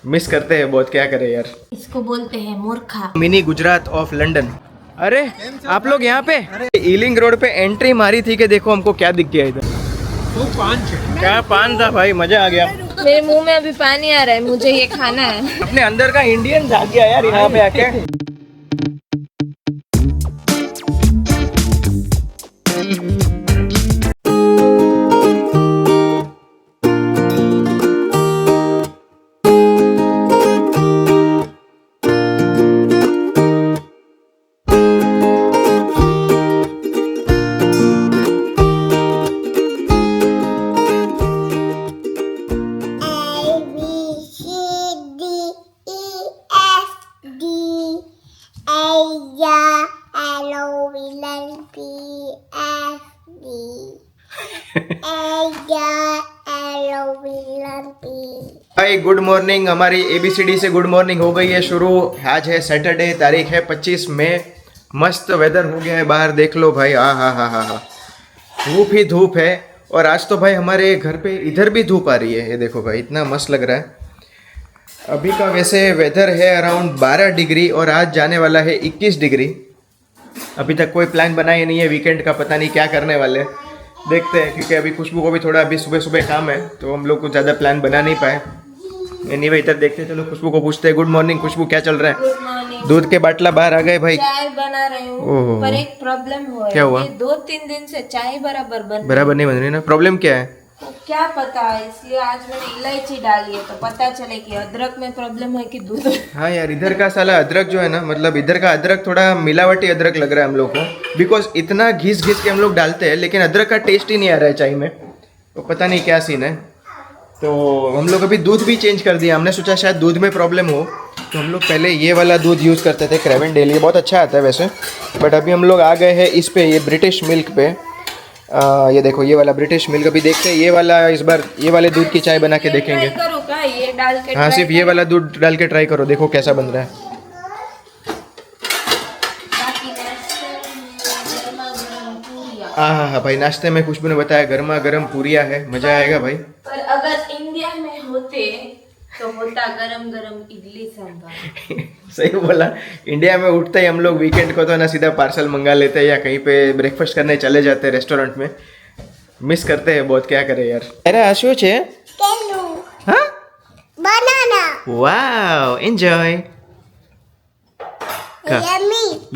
Miss करते हैं बहुत, क्या करें यार। इसको बोलते हैं मूर्खा। Mini Gujarat of London. अरे आप लोग यहाँ पे ईलिंग रोड पे एंट्री मारी थी कि देखो हमको क्या दिख गया इधर। क्या पान था भाई, मजा आ गया। मेरे मुंह में अभी पानी आ रहा है, मुझे ये खाना है। अपने अंदर का इंडियन जाग गया यार यहाँ पे आके। भाई गुड मॉर्निंग। हमारी ABCD से गुड मॉर्निंग हो गई है शुरू। आज है सैटरडे, तारीख है 25 मई। मस्त वेदर हो गया है बाहर, देख लो भाई। हा। धूप ही धूप है। और आज तो भाई हमारे घर पे इधर भी धूप आ रही है, ये देखो भाई, इतना मस्त लग रहा है। अभी का वैसे वेदर है अराउंड 12 डिग्री और आज जाने वाला है 21 डिग्री। अभी तक कोई प्लान बना ही नहीं है वीकेंड का, पता नहीं क्या करने वाले हैं, देखते हैं। क्योंकि अभी खुशबू को भी थोड़ा अभी सुबह सुबह काम है तो हम लोग कुछ ज़्यादा प्लान बना नहीं पाए। एनीवे इधर देखते हैं, चलो खुशबू को पूछते हैं। गुड मॉर्निंग खुशबू, क्या चल रहा है? दूध के बाटला बाहर आ गए भाई। चाय बना रही हूँ पर एक प्रॉब्लम हुआ है। क्या हुआ? 2-3 दिन से चाय बराबर नहीं बन रही ना। प्रॉब्लम क्या है? तो क्या पता है, इसलिए आज मैंने इलायची डाली है तो पता चले कि अदरक में प्रॉब्लम है कि दूध। हाँ यार, इधर का साला अदरक जो है ना, मतलब इधर का अदरक थोड़ा मिलावटी अदरक लग रहा है हम लोग को। बिकॉज इतना घिस के हम लोग डालते हैं लेकिन अदरक का टेस्ट ही नहीं आ रहा है चाय में, तो पता नहीं क्या सीन है। तो हम लोग अभी दूध भी चेंज कर दिया। हमने सोचा शायद दूध में प्रॉब्लम हो, तो हम लोग पहले ये वाला दूध यूज़ करते थे, क्रेवन डेली, बहुत अच्छा आता है वैसे। बट अभी हम लोग आ गए हैं इस पे, ये ब्रिटिश मिल्क पे। ये देखो ये वाला ब्रिटिश मिल्क। अभी देखते हैं ये वाला, इस बार ये वाले दूध की चाय बना के देखेंगे। ये डाल के हाँ, सिर्फ ये वाला दूध डाल के ट्राई करो, देखो कैसा बन रहा है। हाँ भाई, नाश्ते में खुशबू ने बताया गर्मा गर्म पूरिया है, मजा आएगा भाई। पर अगर इंडिया में होते तो होता गरम गरम इडली सांभर। सही बोला। इंडिया में उठते ही हम लोग वीकेंड को तो ना सीधा पार्सल मंगा लेते हैं या कहीं पे ब्रेकफास्ट करने चले जाते हैं रेस्टोरेंट में। मिस करते हैं बहुत, क्या करें यार। अरे आशु छे हाँ बनाना। वाव, एंजॉय।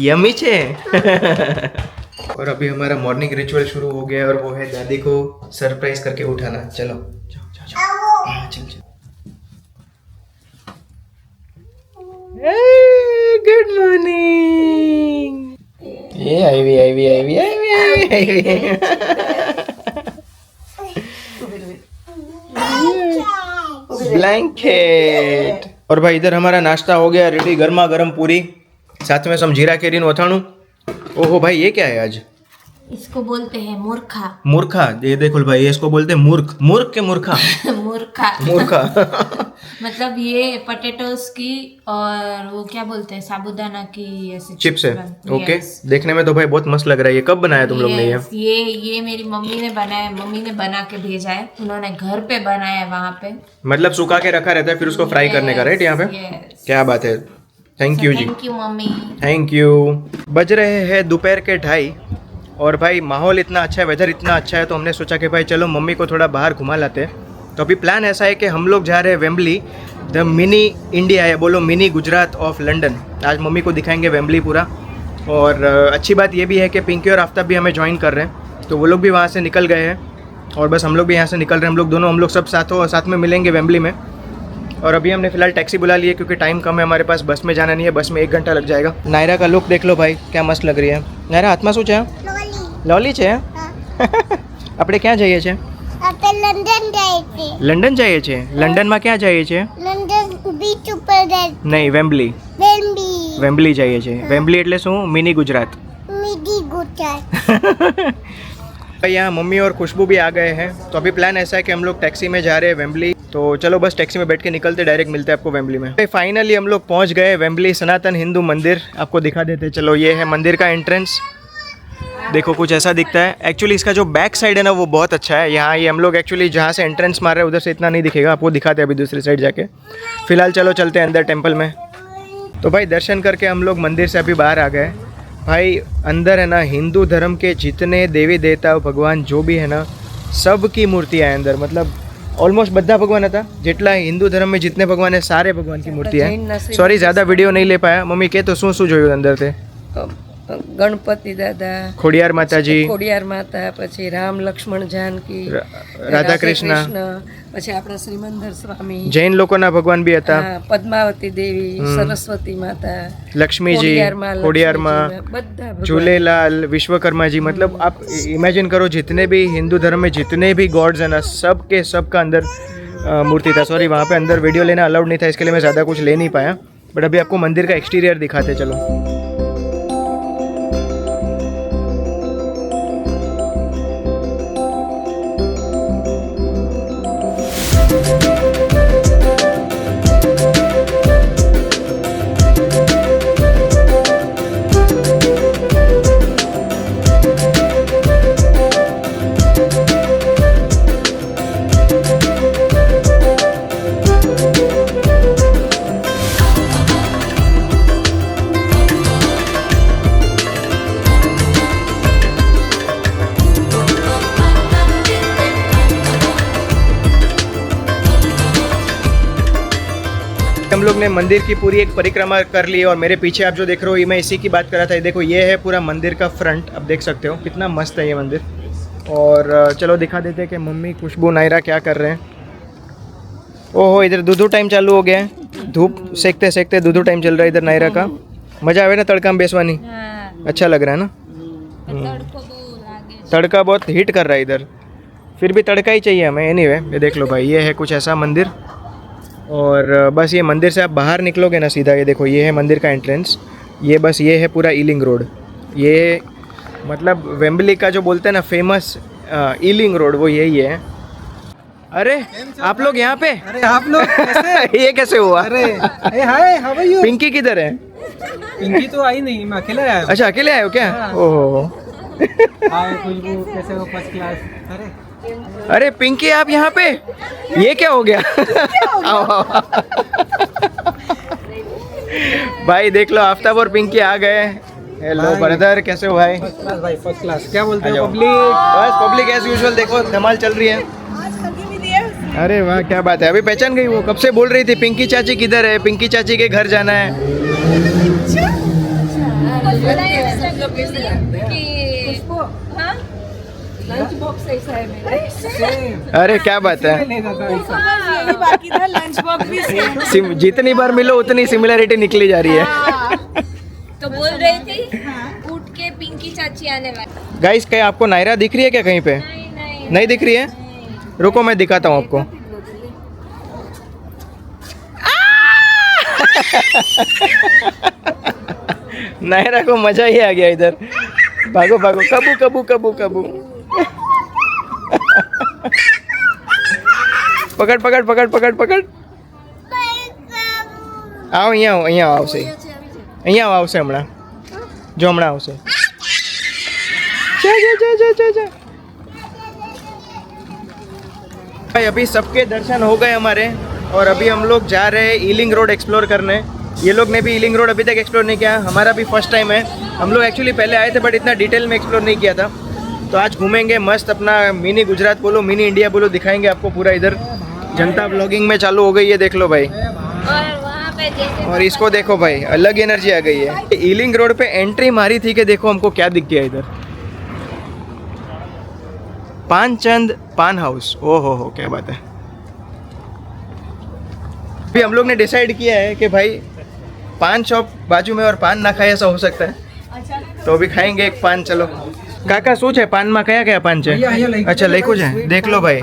यम्मी छे। और अभी हमारा मॉर्निंग रिचुअल शुरू हो गया और वो है दादी को सरप्राइज करके उठाना। चलो जाओ। हाँ, चल। Good morning. ये आई। ब्लैंकेट। और भाई इधर हमारा नाश्ता हो गया रेडी, गर्मा गर्म पूरी, साथ में सम जीरा केरी ओथाणु। ओहो भाई, ये क्या है आज? इसको बोलते हैं मूर्खा। मूर्खा, ये देखो भाई, इसको बोलते हैं मूर्ख के मूर्खा। मूर्खा। मतलब ये पोटैटोस की और वो क्या बोलते हैं, साबूदाना की ऐसे चिप्स है। ओके, देखने में तो भाई बहुत मस्त लग रहा है। ये कब बनाया तुम लोग ने? ये मेरी मम्मी ने बनाया, मम्मी ने बना के भेजा है, उन्होंने घर पे बनाया है वहाँ पे। मतलब सुखा के रखा रहता है फिर उसको फ्राई करने का, राइट? यहाँ पे क्या बात है। Thank you ji. Thank you mummy. Thank you. बज रहे हैं दोपहर के 2:30 और भाई माहौल इतना अच्छा है, वेदर इतना अच्छा है, तो हमने सोचा कि भाई चलो मम्मी को थोड़ा बाहर घुमा लाते हैं। तो अभी प्लान ऐसा है कि हम लोग जा रहे हैं वेम्बली, द मिनी इंडिया है, बोलो मिनी गुजरात ऑफ लंदन। आज मम्मी को दिखाएंगे वेम्बली पूरा। और अच्छी बात ये भी है कि पिंकी और आफ्ताब भी हमें ज्वाइन कर रहे हैं, तो वो लोग भी वहाँ से निकल गए हैं और बस हम लोग भी यहाँ से निकल रहे हैं। हम लोग दोनों, हम लोग सब साथ में मिलेंगे वेम्बली में। और अभी हमने फिलहाल टैक्सी बुला ली है क्योंकि टाइम कम है हमारे पास, बस में जाना नहीं है, बस में 1 घंटा लग जाएगा। नायरा का लुक देख लो भाई, क्या मस्त लग रही है। नायरा हाथ में શું છે? લોલી છે। આપણે ક્યાં જઈએ છે? આપણે લંડન જઈએ છે। લંડન જઈએ છે? લંડનમાં ક્યાં જઈએ છે? લંડન બીચ ઉપર જાય। નહીં, વેમ્બલી જઈએ છે। વેમ્બલી એટલે શું? મિની ગુજરાત। मिनी गुजरात। यहाँ मम्मी और खुशबू भी आ गए हैं, तो अभी प्लान ऐसा है कि हम लोग टैक्सी में जा रहे हैं वेम्बली। तो चलो बस टैक्सी में बैठ के निकलते, डायरेक्ट मिलते हैं आपको वेम्बली में। फाइनली हम लोग पहुँच गए वेम्बली सनातन हिंदू मंदिर, आपको दिखा देते। चलो ये है मंदिर का एंट्रेंस। देखो कुछ ऐसा दिखता है। एक्चुअली इसका जो बैक साइड है ना वो बहुत अच्छा है। यहाँ ये हम लोग एक्चुअली जहाँ से एंट्रेंस मार रहे हैं उधर से इतना नहीं दिखेगा, आपको दिखाते हैं अभी दूसरी साइड जाके। फिलहाल चलो चलते हैं अंदर टेम्पल में। तो भाई दर्शन करके हम लोग मंदिर से अभी बाहर आ गए। भाई अंदर है ना हिंदू धर्म के जितने देवी देवता भगवान जो भी है ना सब की मूर्तियाँ हैं अंदर। मतलब ऑलमोस्ट બધા ભગવાન હતા જેટલા હિન્દુ ધર્મ में जितने भगवान है सारे भगवान की मूर्ति है। सॉरी ज़्यादा वीडियो नहीं ले पाया। मम्मी के तो શું જોયું અંદર તે? ગણપતિ દાદા, ખોડિયાર માતાજી, ખોડિયાર માતા, પછી રામ લક્ષ્મણ જાનકી, રાધા કૃષ્ણ, પછી આપણા શ્રીમંદર સ્વામી, જૈન લોકોના ભગવાન બી હતા, હા, પદ્માવતી દેવી, સરસ્વતી માતા, लक्ष्मी जी, खोडियार माँ, બધા झूलेलाल, विश्वकर्मा जी। मतलब आप इमेजिन करो जितने भी हिंदू धर्म में जितने भी गॉड्स हैं ना सब के सब का अंदर मूर्ति था। सॉरी वहाँ पे अंदर वीडियो लेना अलाउड नहीं था इसके लिए मैं ज़्यादा कुछ ले नहीं पाया। बट अभी आपको मंदिर का एक्सटीरियर दिखाते चलो। हम लोग ने मंदिर की पूरी एक परिक्रमा कर ली और मेरे पीछे आप जो देख रहे हो ये मैं इसी की बात कर रहा था। ये देखो ये है पूरा मंदिर का फ्रंट, आप देख सकते हो कितना मस्त है ये मंदिर। और चलो दिखा देते हैं कि मम्मी खुशबू नायरा क्या कर रहे हैं। ओहो इधर दूधू टाइम चालू हो गया है, धूप सेकते सेकते दूधू टाइम चल रहा है इधर नायरा का। मजा आवे ना तड़का में बेसवानी, अच्छा लग रहा है ना। तड़का बहुत हिट कर रहा है इधर, फिर भी तड़का ही चाहिए हमें। एनीवे ये देख लो भाई ये है कुछ ऐसा मंदिर। और बस ये मंदिर से आप बाहर निकलोगे ना सीधा, ये देखो ये है मंदिर का एंट्रेंस। ये बस ये है पूरा ईलिंग रोड। ये मतलब वेम्बली का जो बोलते हैं ना फेमस ईलिंग रोड वो यही है। अरे आप लोग यहाँ पे? अरे आप लोग कैसे? ये कैसे हुआ? अरे hi how are you? Pinky किधर है? पिंकी तो आई नहीं, मैं अकेला आया हूँ। अच्छा अकेले आए हो क्या? हाँ। ओहो हाय खुशबू कैसे हो? First class. अरे पिंकी आप यहाँ पे? ये क्या हो गया? आओ, आओ। भाई देख लो आफ्ताब और पिंकी आ गए। हेलो ब्रदर कैसे हो भाई? फर्स्ट क्लास भाई, फर्स्ट क्लास। क्या बोलते आ हो जाओ। पब्लिक? बस पब्लिक एज यूजुअल देखो धमाल चल रही है। अरे वाह क्या बात है, अभी पहचान गई वो, कब से बोल रही थी पिंकी चाची किधर है, पिंकी चाची के घर जाना है। લંચ બોક્સ ऐसा है मेरा। अरे क्या बात है, यही बाकी था, लंच बॉक्स भी जितनी बार मिलो उतनी सिमिलरिटी निकली जा रही है। तो बोल रही थी उठ के पिंकी चाची आने वाली। गाइस क्या आपको नायरा दिख रही है क्या कहीं पे? नहीं दिख रही है? रुको मैं दिखाता हूँ आपको। नायरा को मजा ही आ गया इधर। भागो भागो, कबू कबू कबू कबू। पकड़ पकड़ पकड़ पकड़ पकड़। आओ અહીંયા આવશે, અહીંયા આવશે હમણાં, જો હમણાં આવશે। भाई अभी सबके दर्शन हो गए हमारे और अभी हम लोग जा रहे हैं ईलिंग रोड एक्सप्लोर करने। ये लोग ने भी ईलिंग रोड अभी तक एक्सप्लोर नहीं किया, हमारा भी फर्स्ट टाइम है। हम लोग एक्चुअली पहले आए थे बट इतना डिटेल में एक्सप्लोर नहीं किया था। तो आज घूमेंगे मस्त, अपना मिनी गुजरात बोलो मिनी इंडिया बोलो दिखाएंगे आपको पूरा। इधर जनता ब्लॉगिंग में चालू हो गई है, देख लो भाई। और वहाँ पे जैसे और इसको देखो भाई, अलग एनर्जी आ गई है। ईलिंग रोड पे एंट्री मारी थी कि देखो हमको क्या दिख गया इधर, पानचंद पान हाउस। ओ हो क्या बात है। अभी हम लोग ने डिसाइड किया है कि भाई पान शॉप बाजू में और पान ना खाए ऐसा हो सकता है, तो अभी खाएंगे एक पान। चलो काका શું છે પાનમાં કયા કયા પાન છે? अच्छा લખ્યું છે, देख लो भाई।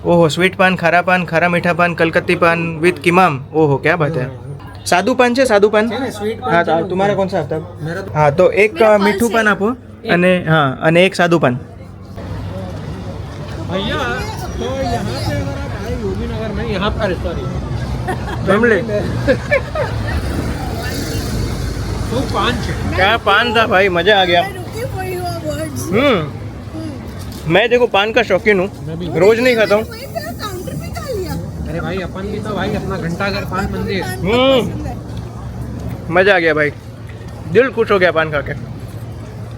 ओहो स्वीट पान, खारा पान, खारा मीठा पान, कलकत्ती पान विथ किमाम। ओहो क्या बात है। सादू पान છે सादू पान? हाँ तो तुम्हारा कौन सा आफ्ताब? हाँ तो एक मीठू पान આપો અને हाँ અને एक सादू पान। भैया तो यहाँ पे अगर आप आए योगी नगर में, यहाँ पर सॉरी फैमिली तो 5 क्या पान था भाई, मजा आ गया। मैं देखो पान का शौकीन हूँ, रोज नहीं खाता हूँ। अरे भाई अपन भी तो भाई अपना घंटाघर पान मंदिर। मजा आ गया भाई, दिल खुश हो गया पान खा के।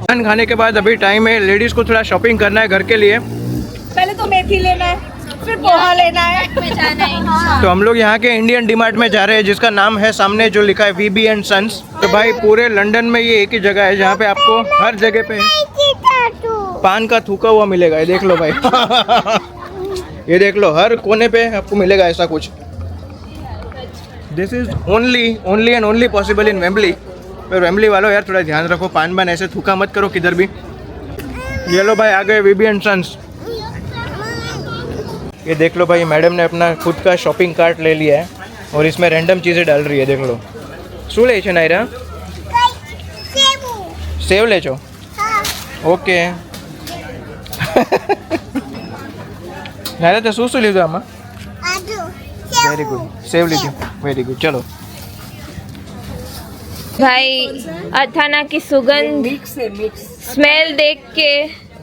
पान खाने के बाद अभी टाइम है लेडीज को थोड़ा शॉपिंग करना है घर के लिए। पहले तो मेथी लेना है, फिर पोहा लेना है। में जाना है। तो हम लोग यहाँ के इंडियन डीमार्ट में जा रहे हैं जिसका नाम है सामने जो लिखा है VB एंड सन्स। तो भाई पूरे लंदन में ये एक ही जगह है जहाँ पे आपको हर जगह पे पान का थूका हुआ मिलेगा। ये देख लो भाई ये देख लो, हर कोने पे आपको मिलेगा ऐसा कुछ। This is only and only possible in Wembley. पर वेम्बली वालों यार थोड़ा ध्यान रखो, पान बान ऐसे थूका मत करो किधर भी। ये लो भाई आ गए VB एंड सन्स। ये देख लो भाई, मैडम ने अपना खुद का शॉपिंग कार्ट ले लिया है और इसमें रैंडम चीज़ें डाल रही है। देख लो, શું લે છે નાયરા? સેવ લે છો? ઓકે નાયરા, તે શું લીધું આમાં? વેરી ગુડ, સેવ લીધું, વેરી ગુડ। ચલો भाई अथाना की सुगंध स्मेल देख के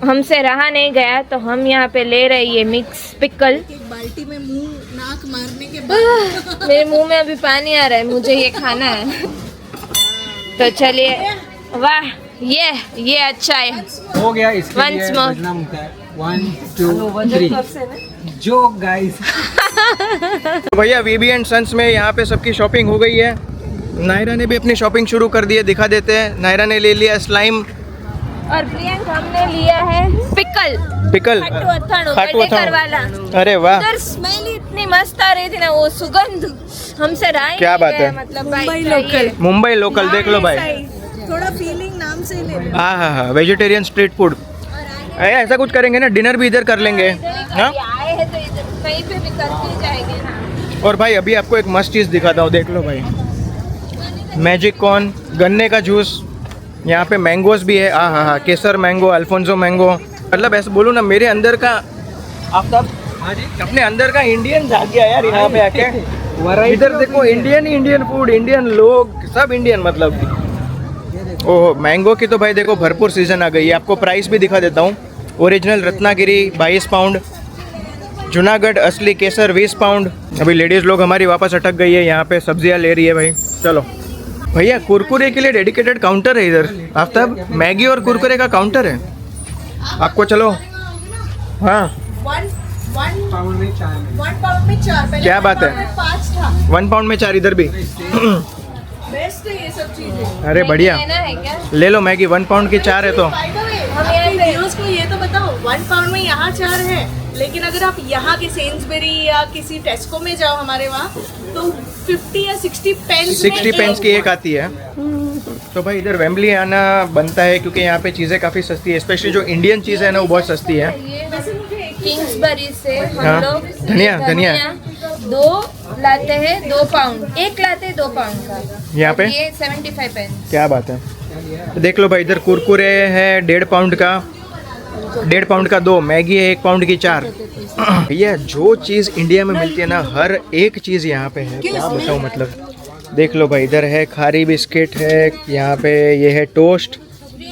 हमसे रहा नहीं गया, तो हम यहाँ पे ले रहे ये मिक्स पिकल। बाल्टी में मुंह नाक मारने के बाद मेरे मुंह में अभी पानी आ रहा है, मुझे ये खाना है। तो चलिए, वाह ये अच्छा है। हो गया इसके Once लिए more. बदनाम होता है। 1 2 3 जो गाइस। तो भैया VB एंड सन्स में यहाँ पे सबकी शॉपिंग हो गई है। नायरा ने भी अपनी शॉपिंग शुरू कर दी है, दिखा देते हैं। नायरा ने ले लिया स्लाइम और प्रियंक हमने लिया है पिकल। पिकल खाटू अथाणु वाला। अरे वाह, उधर स्मेल इतनी मस्त आ रही थी ना, वो सुगंध हमसे रहा ही क्या नहीं बात गया। है। मतलब भाई मुंबई चाहिए। लोकल। मुंबई लोकल देख लो भाई। थोड़ा फीलिंग नाम से ले लो। हाँ, वेजिटेरियन स्ट्रीट फूड। ऐसा कुछ करेंगे ना, डिनर भी इधर कर लेंगे। हाँ, आए हैं तो इधर कहीं पे भी करते जाएंगे ना। और भाई अभी आपको एक मस्त चीज़ दिखाता हूँ, देख लो भाई। मैजिक कॉर्न, गन्ने का जूस, यहाँ पे मैंगोज भी है। हाँ, केसर मैंगो, अल्फोंसो मैंगो। मतलब ऐसे बोलूँ ना, मेरे अंदर का आफ्ताब, हाँ जी, अपने अंदर का इंडियन जाग गया यार यहाँ पे आके। इधर देखो, इंडियन फूड, इंडियन लोग, सब इंडियन। मतलब ओह, मैंगो की तो भाई देखो भरपूर सीजन आ गई है। आपको प्राइस भी दिखा देता हूँ। ओरिजिनल रत्नागिरी 22 पाउंड, जूनागढ़ असली केसर 20 पाउंड। अभी लेडीज़ लोग हमारी वापस अटक गई है, यहाँ पे सब्जियाँ ले रही है भाई। चलो भैया, कुरकुरे के लिए डेडिकेटेड काउंटर है इधर। आफ्ताब, मैगी और कुरकुरे का काउंटर है आपको। चलो, हाँ, पाउंड में 4 1 पाउंड में 4। पहले क्या बात है। 5 था। 1 पाउंड में 4 इधर भी। बेस्ट है ये सब चीजें। अरे बढ़िया, लेना है क्या? ले लो मैगी, 1 पाउंड की 4 है तो। बाय द वे, हम यहाँ पे- व्यूअर्स को ये तो बताओ, 1 पाउंड में यहाँ 4 है, लेकिन अगर आप यहाँ के सेन्सबरी या किसी टेस्को में जाओ हमारे वहाँ, तो 50 या 60 पेंस 60 पेंस की एक आती है। तो भाई इधर वेम्बली आना बनता है क्योंकि यहाँ पे चीज़ें काफ़ी सस्ती है। स्पेशली जो इंडियन चीज़ है ना, वो बहुत सस्ती है। किंग्सबरी से हम हाँ, लोग धनिया। 2 लाते हैं, 2 पाउंड, एक लाते हैं 2 पाउंड का। यहाँ पे और ये 75 पेन। क्या बात है। तो देख लो भाई, इधर कुरकुरे है 1.5 पाउंड का, 1.5 पाउंड का 2, मैगी है 1 पाउंड की 4। भैया जो चीज़ इंडिया में मिलती है ना, हर एक चीज़ यहाँ पे है। क्या बताऊँ, मतलब देख लो भाई। इधर है खारी बिस्किट है, यहाँ पे ये है टोस्ट,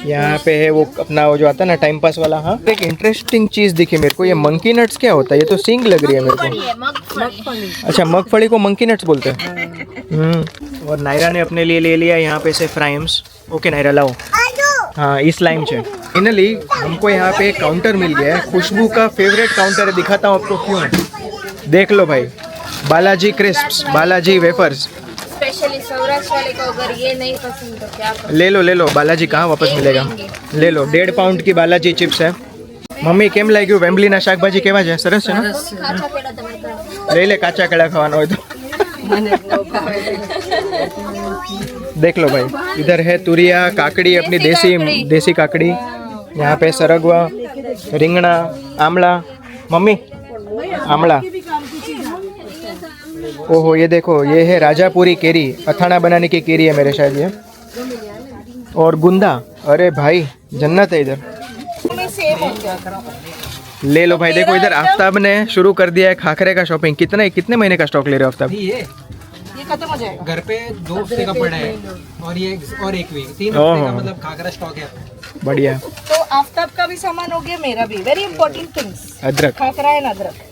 यहाँ पे है वो अपना वो जो आता है ना टाइम पास वाला। हाँ, एक इंटरेस्टिंग चीज़ दिखी मेरे को, ये मंकी नट्स क्या होता है? ये तो सींग लग रही है मेरे को। अच्छा, मगफली को मंकी नट्स बोलते हैं। और नायरा ने अपने लिए ले लिया यहाँ पे से फ्राइम्स। ओके नायरा, लाओ। हाँ, इस लाइम से फाइनली हमको यहाँ पे एक काउंटर मिल गया है। खुशबू का फेवरेट काउंटर है, दिखाता हूँ आपको क्यों। देख लो भाई, Balaji crisps, Balaji wafers. Specially Saurashtra वाले को अगर ये नहीं पसंद तो क्या पसंद? ले लो, बालाजी कहाँ वापस मिलेगा। ले लो, 1.5 पाउंड की बालाजी चिप्स है। મમ્મી કેમ લાગ્યું વેમ્બલીના શાકભાજી કેવા છે? સરસ છે ને? કાચા પેડા તમે ખાઓ. લઈ લે, કાચા કેળા ખાવાના હોય તો। देख लो भाई, इधर है तुरिया, काकड़ी, अपनी देसी काकड़ी। यहाँ पे सरगवा, रिंगना, आमला। मम्मी, आमला। ओहो, ये देखो, ये है राजापुरी केरी, अथाना बनाने की केरी है मेरे शायद ये। और गुंदा, अरे भाई जन्नत है इधर। ले लो भाई, देखो इधर आफ्ताब ने शुरू कर दिया है खाखरे का शॉपिंग। कितने महीने का स्टॉक ले रहे हो आफ्ताब? ये खत्म हो जाएगा। घर पे 2 हफ्ते का पड़ा है और ये और 1 वीक 3 हफ्ते ओहो। का मतलब खाकरा स्टॉक है। बढ़िया। तो आफ्ताब का भी सामान हो गया, मेरा भी। वेरी इंपॉर्टेंट थिंग्स, अदरक। खाकरा एंड अदरक।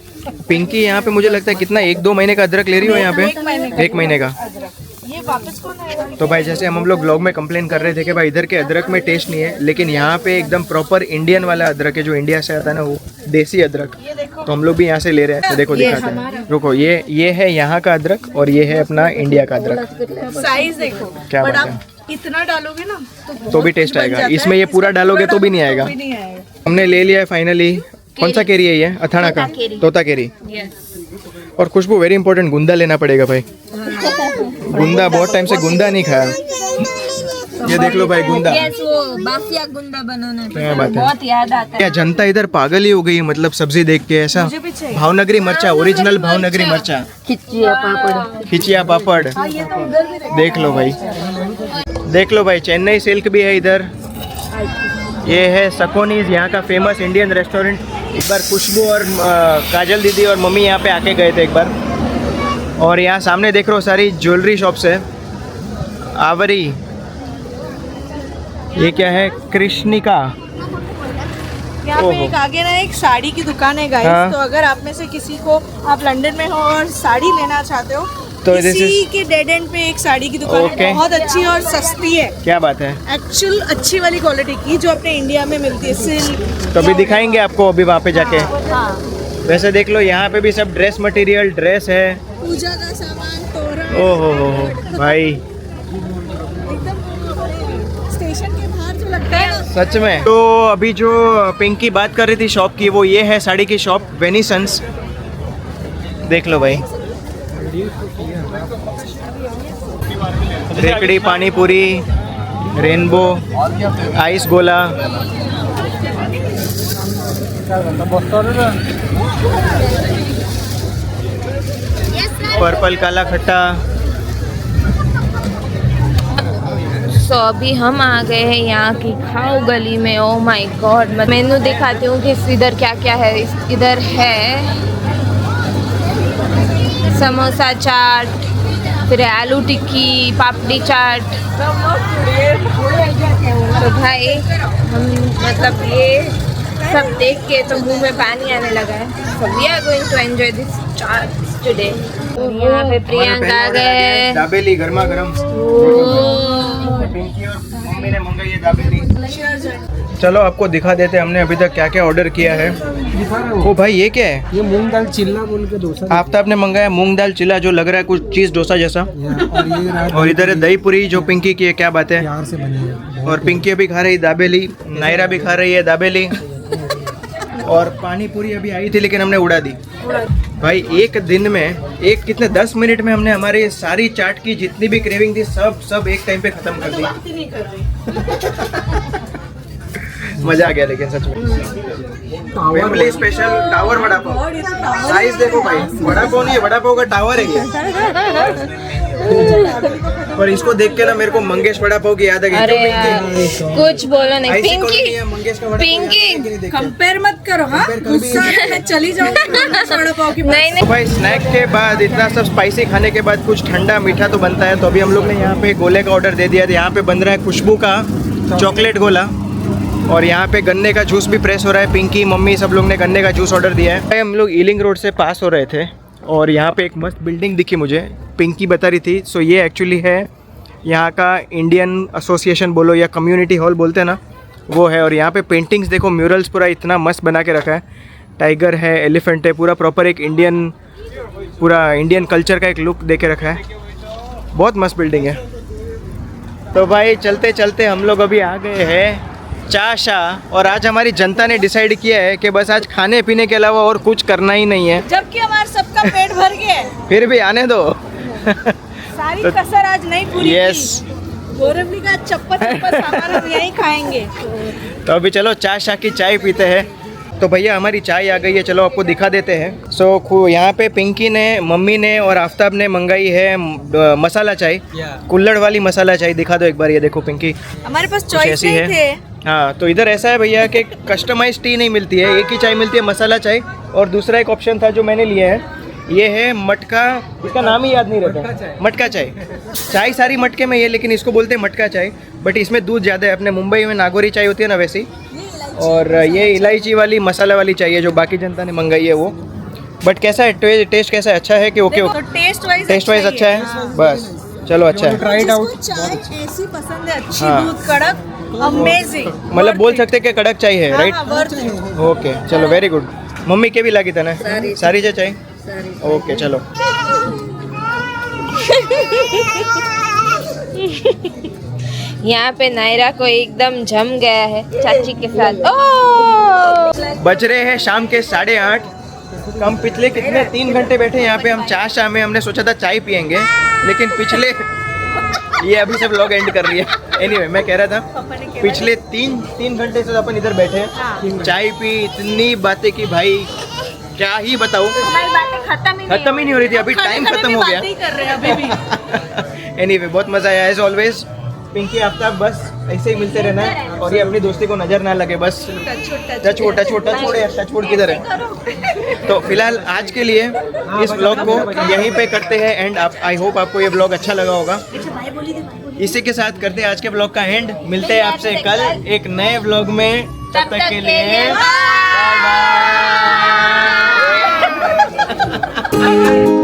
पिंकी यहाँ पे मुझे लगता है कितना 1-2 महीने का अदरक ले रही हो यहाँ पे? 1 महीने का। अदरक ये वापस कौन आएगा? तो भाई जैसे हम लोग ब्लॉग में कंप्लेन कर रहे थे कि भाई इधर के अदरक में टेस्ट नहीं है, लेकिन यहाँ पे एकदम प्रॉपर इंडियन वाला अदरक है, जो इंडिया से आता है ना, वो देसी अदरक। ये देखो, तो हम लोग भी यहाँ से ले रहे हैं। तो देखो दिखाते हैं, रुको, ये है यहाँ का अदरक और ये है अपना इंडिया का अदरक। साइज देखो। क्या बट बात आप इतना डालोगे ना तो भी टेस्ट बन आएगा। जाता है। इसमें ये पूरा डालोगे तो भी नहीं आएगा। भी नहीं आएगा। हमने ले लिया है फाइनली। कौन सा केरी है ये? अथाना का तोता केरी। और खुशबू वेरी इंपॉर्टेंट, गुंदा लेना पड़ेगा भाई। गुंदा बहुत टाइम से गुंदा नहीं खाया। ये देख लो भाई, गुंदा। वो बाफिया गुंदा बनाना क्या बात है। बहुत याद आता क्या जनता इधर पागल ही हो गई है, मतलब सब्जी देख के ऐसा। मुझे भी चाहिए। भावनगरी मिर्चा, ओरिजिनल भावनगरी मिर्चा, खिचिया पापड़। देख लो भाई, देख लो भाई, चेन्नई सिल्क भी है इधर। ये है सकोनीज, यहाँ का फेमस इंडियन रेस्टोरेंट। एक बार खुशबू और काजल दीदी और मम्मी यहाँ पे आके गए थे एक बार। और यहाँ सामने देख रहे हो सारी ज्वेलरी शॉप्स है। आवरी, ये क्या है? कृष्णिका। यहाँ पे ओहो। एक आगे ना एक साड़ी की दुकान है गाइस। हाँ। तो अगर आप में से किसी को, आप लंदन में हो और साड़ी लेना चाहते हो, तो this इसी is- के डेड एंड पे एक साड़ी की दुकान Okay. है, बहुत अच्छी और सस्ती है। क्या बात है। एक्चुअल अच्छी वाली क्वालिटी की, जो अपने इंडिया में मिलती है, सिल्क। तो अभी दिखाएंगे आपको अभी वहाँ पे जाके। हाँ, वैसे देख लो यहाँ पे भी सब ड्रेस मटेरियल, ड्रेस है। पूजा का सामान, तोरण। ओहो हो भाई, एकदम स्टेशन के बाहर जो लगता है ना। सच में। तो अभी जो पिंकी बात कर रही थी शॉप की, वो ये है साड़ी की शॉप, वेनिसंस। देख लो भाई, रेकड़ी, पानी पूरी, रेनबो, आइस गोला। पर्पल काला खट्टा। सो अभी हम आ गए हैं यहाँ की खाओ गली में। ओ माय गॉड, मैं मेनू दिखाती हूँ कि इधर क्या क्या है। इधर है समोसा चाट, फिर आलू टिक्की, पापड़ी चाट। तो भाई हम मतलब ये सब देख के तो मुंह में पानी आने लगा है। So we are going to enjoy this chaat today. यहाँ पे प्रियंका आ गए। दाबेली गर्मा गर्म। ओह, पिंकी और मम्मी ने मंगाई है दाबेली। चलो आपको दिखा देते हैं हमने अभी तक क्या क्या ऑर्डर किया है। दिखा रहा ओ भाई, ये क्या है? ये मूंग दाल चिल्ला बोल के डोसा। आफ्ताब ने मंगाया मूंग दाल चिल्ला, जो लग रहा है कुछ चीज़ डोसा जैसा। और ये रहा और इधर है दही पूरी, जो पिंकी की है। क्या बात है। प्यार से बनी है। और पिंकी अभी खा रही है दाबेली, नायरा भी खा रही है दाबेली। और पानी पूरी अभी आई थी लेकिन हमने उड़ा दी। भाई एक दिन में, एक कितने 10 मिनट में हमने हमारी सारी चाट की जितनी भी क्रेविंग थी सब एक टाइम पे खत्म कर दी। बात ही नहीं कर रही। मजा आ गया लेकिन सच में। Wembley special tower vada pav. Size देखो भाई, वड़ा पाव नहीं है, वड़ा पाव का टावर है ये। और इसको देख के ना मेरे को मंगेश वड़ा पाव की याद आ गई। अरे क्यों यार, पिंकी? कुछ बोलो नहीं। ऐसी कॉलोनी पिंकी, है, मंगेश का वड़ा पाव पिंकी, याद है कि नहीं देखा? कंपेयर मत करो। हाँ, गुस्सा है, मैं चली जाऊंगी वड़ा पाव की नहीं तो नहीं। भाई स्नैक के बाद, इतना सब स्पाइसी खाने के बाद कुछ ठंडा मीठा तो बनता है। तो अभी हम लोग ने यहाँ पे गोले का ऑर्डर दे दिया था। यहाँ पे बन रहा है खुशबू का चॉकलेट गोला। और यहाँ पे गन्ने का जूस भी प्रेस हो रहा है। पिंकी, मम्मी, सब लोग ने गन्ने का जूस ऑर्डर दिया है। हम लोग ईलिंग रोड से पास हो रहे थे और यहाँ पे एक मस्त बिल्डिंग दिखी मुझे, पिंकी बता रही थी। सो ये एक्चुअली है यहाँ का इंडियन एसोसिएशन बोलो या कम्युनिटी हॉल बोलते हैं ना, वो है। और यहाँ पे पेंटिंग्स देखो, म्यूरल्स पूरा इतना मस्त बना के रखा है। टाइगर है, एलिफेंट है, पूरा प्रॉपर एक इंडियन, पूरा इंडियन कल्चर का एक लुक दे के रखा है। बहुत मस्त बिल्डिंग है। तो भाई चलते चलते हम लोग अभी आ गए हैं चाशा। और आज हमारी जनता ने डिसाइड किया है कि बस आज खाने पीने के अलावा और कुछ करना ही नहीं है। जबकि हमारा सबका पेट भर गया है। फिर भी आने दो। सारी कसर आज नहीं पूरी यस। की। बोरवली का चप्पा सामान हम यहीं खाएंगे। तो अभी चलो चाशा की चाय पीते हैं। तो भैया हमारी चाय आ गई है, चलो आपको दिखा देते हैं। सो यहाँ पे पिंकी ने, मम्मी ने और आफ्ताब ने मंगाई है मसाला चाय, कुल्हड़ वाली मसाला चाय। दिखा दो एक बार, ये देखो पिंकी, हमारे पास कुछ चॉइस ऐसी नहीं है। थे। हाँ, तो इधर ऐसा है भैया कि कस्टमाइज टी नहीं मिलती है, एक ही चाय मिलती है, मसाला चाय। और दूसरा एक ऑप्शन था जो मैंने लिया है, ये है मटका, इसका नाम ही याद नहीं रहता, मटका चाय। चाय सारी मटके में ये, लेकिन इसको बोलते हैं मटका चाय। बट इसमें दूध ज़्यादा है, अपने मुंबई में नागौरी चाय होती है ना वैसी। और ये इलायची वाली मसाला वाली चाहिए जो बाकी जनता ने मंगाई है वो। बट कैसा है टेस्ट कैसा है, अच्छा है कि ओके? तो टेस्ट वाइज अच्छा है, बस चलो अच्छा है। Try it out. चाय ऐसी पसंद है, अच्छी हाँ। दूध कड़क, अमेजिंग। मतलब बोल सकते कि कड़क चाय है, राइट? Worth it. ओके चलो, वेरी गुड। मम्मी के भी लगी था ना सारी चाय? ओके चलो। यहाँ पे नायरा को एकदम जम गया है चाची के साथ। ओह बज रहे हैं शाम के 8:30। हम पिछले कितने 3 घंटे बैठे यहाँ पे। हम चाय शाम में हमने सोचा था चाय पियेंगे, लेकिन पिछले ये अभी सब लोग एंड कर रही है। एनीवे मैं कह रहा था पिछले 3 घंटे से अपन इधर बैठे हैं, चाय पी, इतनी बातें की भाई, क्या ही बताऊं। हमारी बातें खत्म ही नहीं हो रही थी, अभी टाइम खत्म हो गया। कर रहे हैं अभी भी। एनीवे बहुत मजा आया एज ऑलवेज। पिंकी आफ्ताब बस ऐसे ही मिलते रहना है, और ये अपनी दोस्ती को नजर ना लगे बस। टच छोड़ किधर है। तो फिलहाल आज के लिए इस ब्लॉग को यहीं पे करते हैं एंड। आई होप आपको ये ब्लॉग अच्छा लगा होगा। इसी के साथ करते हैं आज के ब्लॉग का एंड। मिलते हैं आपसे कल एक नए ब्लॉग में, तब तक के लिए बाय बाय।